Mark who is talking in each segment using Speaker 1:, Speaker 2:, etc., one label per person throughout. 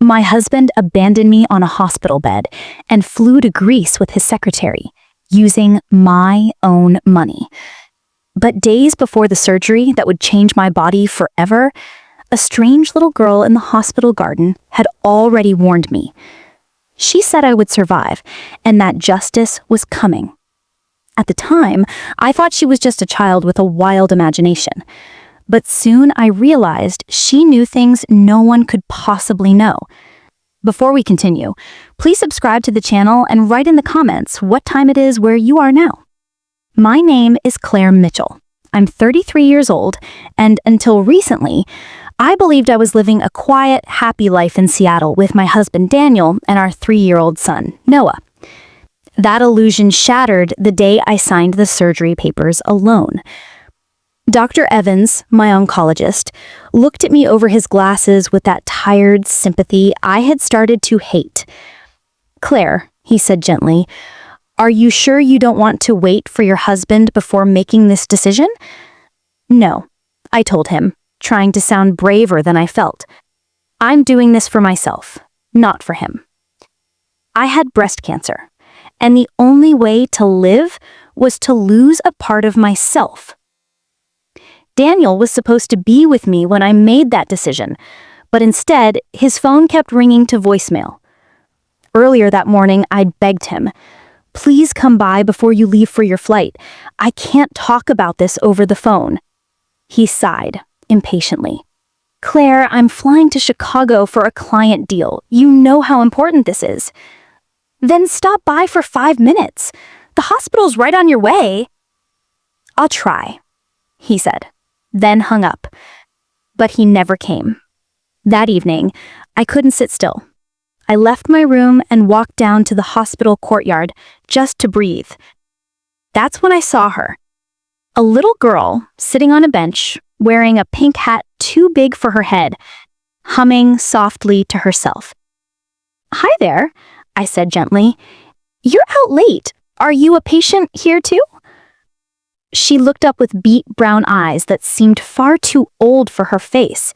Speaker 1: My husband abandoned me on a hospital bed and flew to Greece with his secretary, using my own money. But days before the surgery that would change my body forever, a strange little girl in the hospital garden had already warned me. She said I would survive, and that justice was coming. At the time, I thought she was just a child with a wild imagination. But soon I realized she knew things no one could possibly know. Before we continue, please subscribe to the channel and write in the comments what time it is where you are now. My name is Claire Mitchell. I'm 33 years old, and until recently, I believed I was living a quiet, happy life in Seattle with my husband Daniel and our 3-year-old son, Noah. That illusion shattered the day I signed the surgery papers alone. Dr. Evans, my oncologist, looked at me over his glasses with that tired sympathy I had started to hate. "Claire," he said gently, "are you sure you don't want to wait for your husband before making this decision?" "No," I told him, trying to sound braver than I felt. "I'm doing this for myself, not for him." I had breast cancer, and the only way to live was to lose a part of myself. Daniel was supposed to be with me when I made that decision, but instead, his phone kept ringing to voicemail. Earlier that morning, I'd begged him, "Please come by before you leave for your flight. I can't talk about this over the phone." He sighed impatiently. "Claire, I'm flying to Chicago for a client deal. You know how important this is." "Then stop by for 5 minutes. The hospital's right on your way." "I'll try," he said, then hung up. But he never came. That evening, I couldn't sit still. I left my room and walked down to the hospital courtyard just to breathe. That's when I saw her. A little girl sitting on a bench, wearing a pink hat too big for her head, humming softly to herself. "Hi there," I said gently. "You're out late. Are you a patient here too?" She looked up with beet brown eyes that seemed far too old for her face.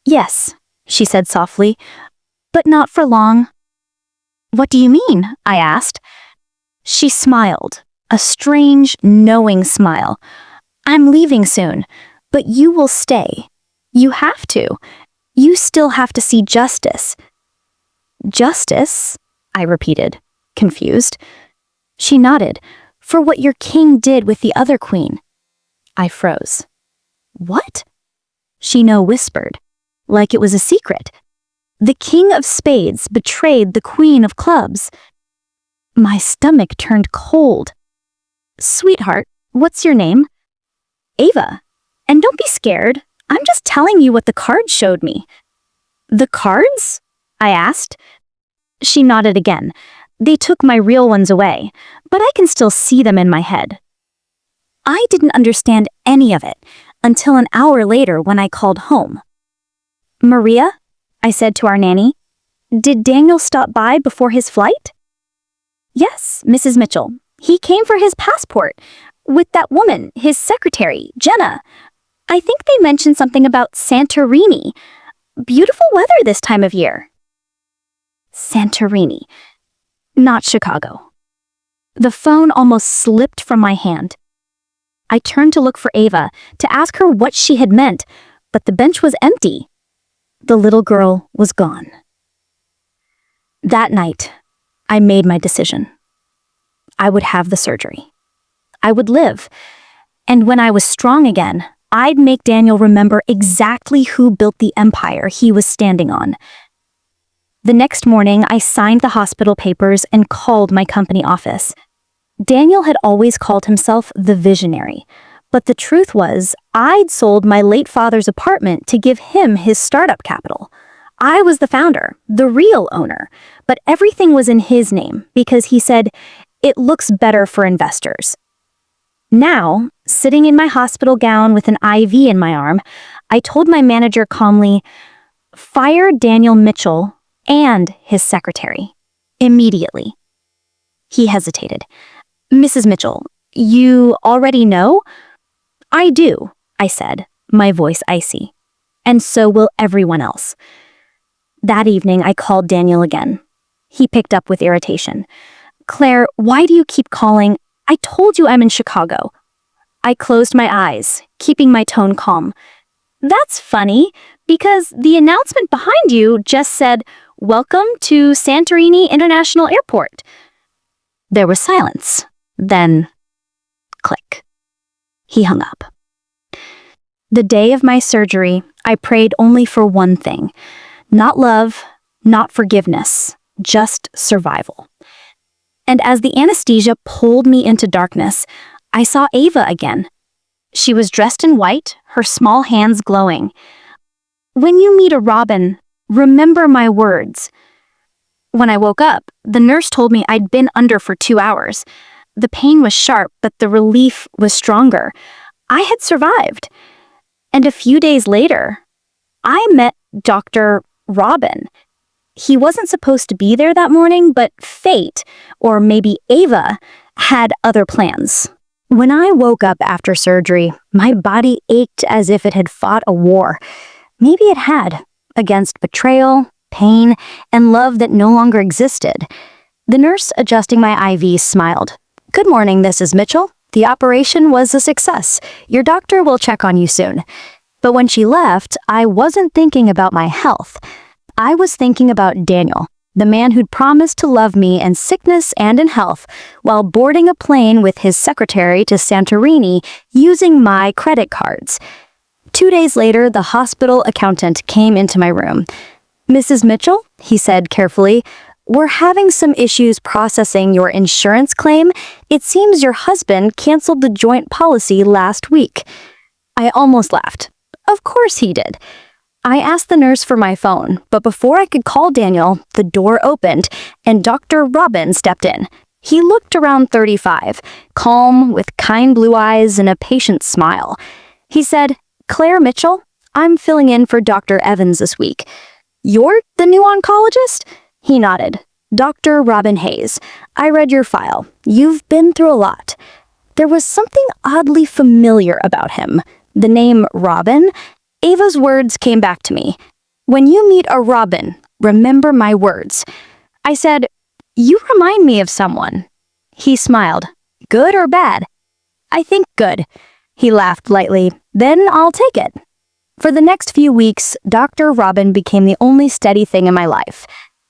Speaker 1: "Yes," she said softly, "but not for long." "What do you mean?" I asked. She smiled, a strange, knowing smile. "I'm leaving soon, but you will stay. You have to. You still have to see justice." "Justice?" I repeated, confused. She nodded. "For what your king did with the other queen." I froze. "What?" She whispered, like it was a secret. "The king of spades betrayed the queen of clubs." My stomach turned cold. "Sweetheart, what's your name?" "Ava. And don't be scared. I'm just telling you what the cards showed me." "The cards?" I asked. She nodded again. "They took my real ones away, but I can still see them in my head." I didn't understand any of it until an hour later when I called home. "Maria," I said to our nanny, "did Daniel stop by before his flight?" "Yes, Mrs. Mitchell. He came for his passport with that woman, his secretary, Jenna. I think they mentioned something about Santorini. Beautiful weather this time of year." Santorini. Not Chicago. The phone almost slipped from my hand. I turned to look for Ava, to ask her what she had meant, but the bench was empty. The little girl was gone. That night, I made my decision. I would have the surgery. I would live. And when I was strong again, I'd make Daniel remember exactly who built the empire he was standing on. The next morning, I signed the hospital papers and called my company office. Daniel had always called himself the visionary, but the truth was, I'd sold my late father's apartment to give him his startup capital. I was the founder, the real owner, but everything was in his name because he said, "It looks better for investors." Now, sitting in my hospital gown with an IV in my arm, I told my manager calmly, "Fire Daniel Mitchell and his secretary, immediately." He hesitated. "Mrs. Mitchell, you already know?" "I do," I said, my voice icy. "And so will everyone else." That evening, I called Daniel again. He picked up with irritation. "Claire, why do you keep calling? I told you I'm in Chicago." I closed my eyes, keeping my tone calm. "That's funny, because the announcement behind you just said, 'Welcome to Santorini International Airport.'" There was silence. Then, click. He hung up. The day of my surgery, I prayed only for one thing. Not love, not forgiveness, just survival. And as the anesthesia pulled me into darkness, I saw Ava again. She was dressed in white, her small hands glowing. "When you meet a Robin, remember my words." When I woke up, the nurse told me I'd been under for 2 hours. The pain was sharp, but the relief was stronger. I had survived. And a few days later, I met Dr. Robin. He wasn't supposed to be there that morning, but fate, or maybe Ava, had other plans. When I woke up after surgery, my body ached as if it had fought a war. Maybe it had, against betrayal, pain, and love that no longer existed. The nurse adjusting my IV smiled. "Good morning, Mrs. Mitchell. The operation was a success. Your doctor will check on you soon." But when she left, I wasn't thinking about my health. I was thinking about Daniel, the man who'd promised to love me in sickness and in health, while boarding a plane with his secretary to Santorini using my credit cards. 2 days later, the hospital accountant came into my room. "Mrs. Mitchell," he said carefully, "we're having some issues processing your insurance claim. It seems your husband canceled the joint policy last week." I almost laughed. Of course he did. I asked the nurse for my phone, but before I could call Daniel, the door opened and Dr. Robin stepped in. He looked around 35, calm, with kind blue eyes and a patient smile. He said, "Claire Mitchell, I'm filling in for Dr. Evans this week." "You're the new oncologist?" He nodded. "Dr. Robin Hayes. I read your file. You've been through a lot." There was something oddly familiar about him. The name Robin? Ava's words came back to me. "When you meet a Robin, remember my words." I said, "You remind me of someone." He smiled. "Good or bad?" "I think good." He laughed lightly. "Then I'll take it." For the next few weeks, Dr. Robin became the only steady thing in my life.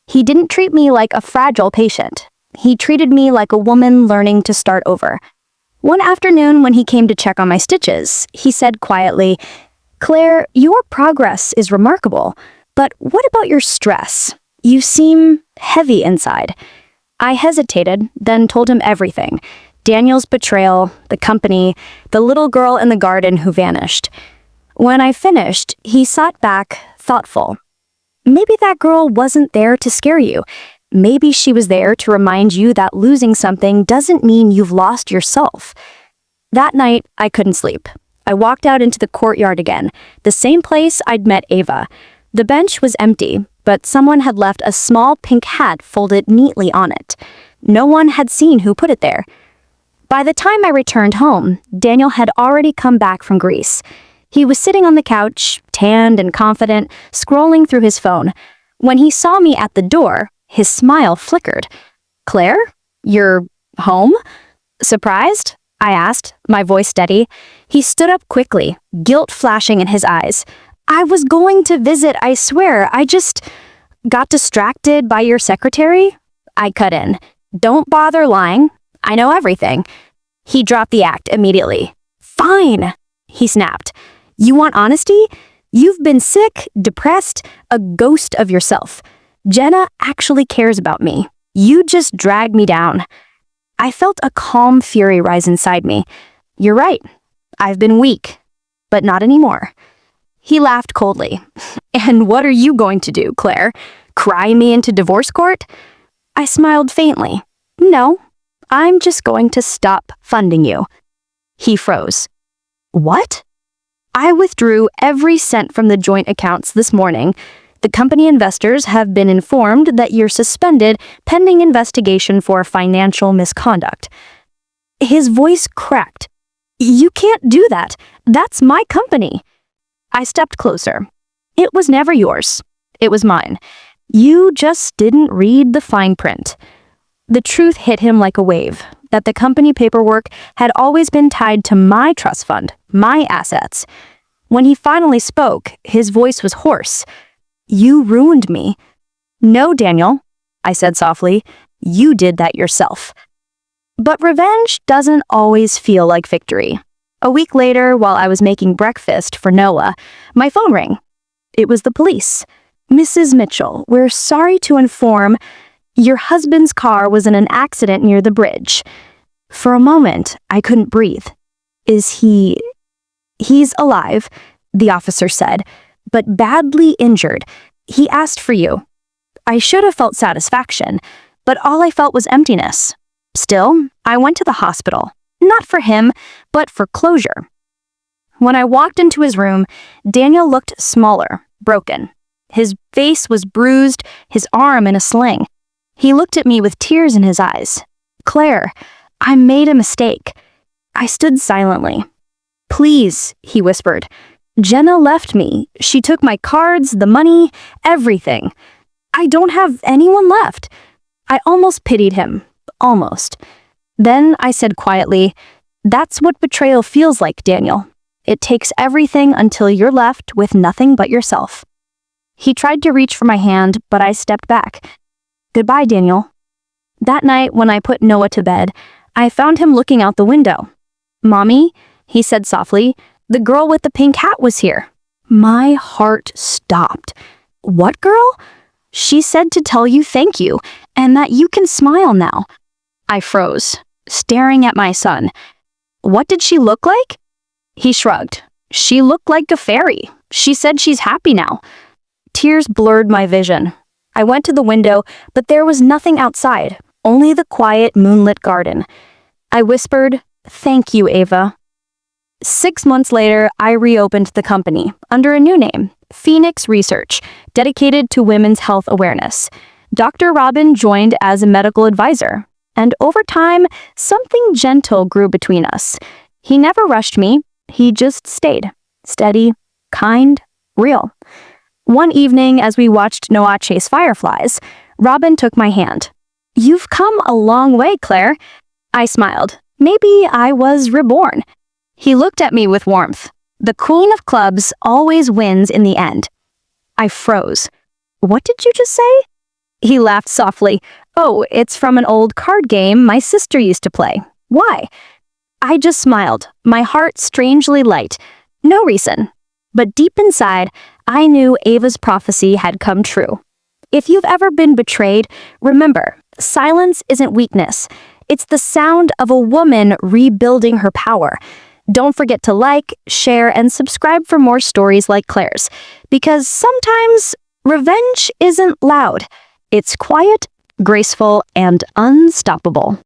Speaker 1: He didn't treat me like a fragile patient. He treated me like a woman learning to start over. One afternoon, when he came to check on my stitches, he said quietly, "Claire, your progress is remarkable, but what about your stress? You seem heavy inside." I hesitated, then told him everything. Daniel's betrayal, the company, the little girl in the garden who vanished. When I finished, he sat back, thoughtful. "Maybe that girl wasn't there to scare you. Maybe she was there to remind you that losing something doesn't mean you've lost yourself." That night, I couldn't sleep. I walked out into the courtyard again, the same place I'd met Ava. The bench was empty, but someone had left a small pink hat folded neatly on it. No one had seen who put it there. By the time I returned home, Daniel had already come back from Greece. He was sitting on the couch, tanned and confident, scrolling through his phone. When he saw me at the door, his smile flickered. "Claire, you're home?" "Surprised?" I asked, my voice steady. He stood up quickly, guilt flashing in his eyes. "I was going to visit, I swear. I just got distracted by your secretary." I cut in. "Don't bother lying. I know everything." He dropped the act immediately. "Fine," he snapped. "You want honesty? You've been sick, depressed, a ghost of yourself. Jenna actually cares about me. You just dragged me down." I felt a calm fury rise inside me. "You're right. I've been weak, but not anymore." He laughed coldly. "And what are you going to do, Claire? Cry me into divorce court?" I smiled faintly. "No, I'm just going to stop funding you." He froze. "What?" "I withdrew every cent from the joint accounts this morning. The company investors have been informed that you're suspended pending investigation for financial misconduct." His voice cracked. "You can't do that. That's my company." I stepped closer. "It was never yours. It was mine. You just didn't read the fine print. The truth hit him like a wave, that the company paperwork had always been tied to my trust fund, my assets. When he finally spoke, his voice was hoarse. You ruined me. No, Daniel, I said softly. You did that yourself. But revenge doesn't always feel like victory. A week later, while I was making breakfast for Noah, my phone rang. It was the police. Mrs. Mitchell, we're sorry to inform your husband's car was in an accident near the bridge. For a moment, I couldn't breathe. Is he... He's alive, the officer said, but badly injured. He asked for you. I should have felt satisfaction, but all I felt was emptiness. Still, I went to the hospital. Not for him, but for closure. When I walked into his room, Daniel looked smaller, broken. His face was bruised, his arm in a sling. He looked at me with tears in his eyes. Claire, I made a mistake. I stood silently. Please, he whispered. Jenna left me. She took my cards, the money, everything. I don't have anyone left. I almost pitied him. Almost. Then I said quietly, that's what betrayal feels like, Daniel. It takes everything until you're left with nothing but yourself. He tried to reach for my hand, but I stepped back. Goodbye, Daniel. That night, when I put Noah to bed, I found him looking out the window. Mommy, he said softly, the girl with the pink hat was here. My heart stopped. What girl? She said to tell you thank you, and that you can smile now. I froze, staring at my son. What did she look like? He shrugged. She looked like a fairy. She said she's happy now. Tears blurred my vision. I went to the window, but there was nothing outside, only the quiet, moonlit garden. I whispered, thank you, Ava. 6 months later, I reopened the company under a new name, Phoenix Research, dedicated to women's health awareness. Dr. Robin joined as a medical advisor, and over time, something gentle grew between us. He never rushed me. He just stayed, steady, kind, real. One evening, as we watched Noah chase fireflies, Robin took my hand. You've come a long way, Claire. I smiled. Maybe I was reborn. He looked at me with warmth. The Queen of Clubs always wins in the end. I froze. What did you just say? He laughed softly. Oh, it's from an old card game my sister used to play. Why? I just smiled, my heart strangely light. No reason. But deep inside, I knew Ava's prophecy had come true. If you've ever been betrayed, remember, silence isn't weakness. It's the sound of a woman rebuilding her power. Don't forget to like, share, and subscribe for more stories like Claire's. Because sometimes revenge isn't loud. It's quiet, graceful, and unstoppable.